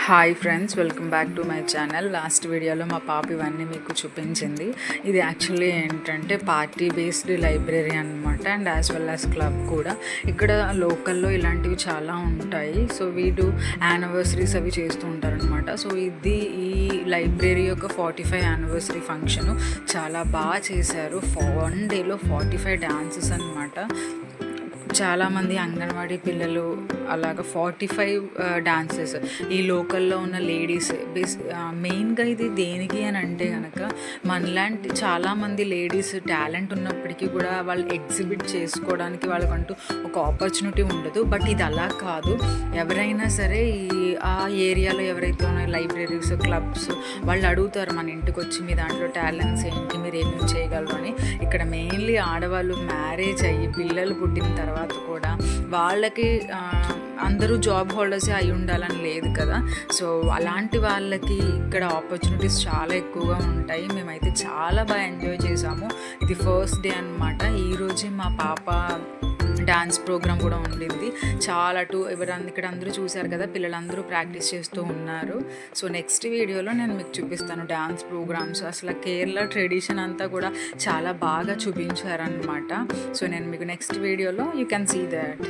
Hi friends, welcome back to my channel. Last వీడియోలో మా పాప ఇవన్నీ మీకు చూపించింది. ఇది యాక్చువల్లీ ఏంటంటే పార్టీ బేస్డ్ లైబ్రరీ అనమాట, and as well as club కూడా. ఇక్కడ లోకల్లో ఇలాంటివి చాలా ఉంటాయి. సో వీడు యానివర్సరీస్ అవి చేస్తూ ఉంటారనమాట. సో ఈ లైబ్రరీ యొక్క 45 యానివర్సరీ ఫంక్షను చాలా బాగా చేశారు. 1 డేలో 45 డాన్సెస్ అనమాట. చాలామంది అంగన్వాడీ పిల్లలు అలాగ 45 డాన్సెస్. ఈ లోకల్లో ఉన్న లేడీస్ మెయిన్గా ఇది దేనికి అని అంటే కనుక మనలాంటి చాలామంది లేడీస్ టాలెంట్ ఉన్నప్పటికీ కూడా వాళ్ళు ఎగ్జిబిట్ చేసుకోవడానికి వాళ్ళకంటూ ఒక ఆపర్చునిటీ ఉండదు. బట్ ఇది అలా కాదు. ఎవరైనా సరే ఆ ఏరియాలో ఎవరైతే ఉన్నాయో లైబ్రరీస్, క్లబ్స్, వాళ్ళు అడుగుతారు మన ఇంటికి వచ్చి మీ దాంట్లో టాలెంట్స్ ఏంటి, మీరు ఏమేమి చేయగలరు అని. ఇక్కడ మెయిన్లీ ఆడవాళ్ళు మ్యారేజ్ అయ్యి పిల్లలు పుట్టిన తర్వాత కూడా వాళ్ళకి అందరూ జాబ్ హోల్డర్సే అయి ఉండాలని లేదు కదా. సో అలాంటి వాళ్ళకి ఇక్కడ ఆపర్చునిటీస్ చాలా ఎక్కువగా ఉంటాయి. మేమైతే చాలా బాగా ఎంజాయ్ చేసాము. ఇది ఫస్ట్ డే అనమాట. ఈరోజే మా పాప డాన్స్ ప్రోగ్రామ్ కూడా ఉండింది. చాలా ఇక్కడ అందరూ చూశారు కదా, పిల్లలందరూ ప్రాక్టీస్ చేస్తూ ఉన్నారు. సో నెక్స్ట్ వీడియోలో నేను మీకు చూపిస్తాను డాన్స్ ప్రోగ్రామ్స్. అసలు కేరళ ట్రెడిషన్ అంతా కూడా చాలా బాగా చూపించారనమాట. సో నేను మీకు నెక్స్ట్ వీడియోలో యూ కెన్ సీ దట్.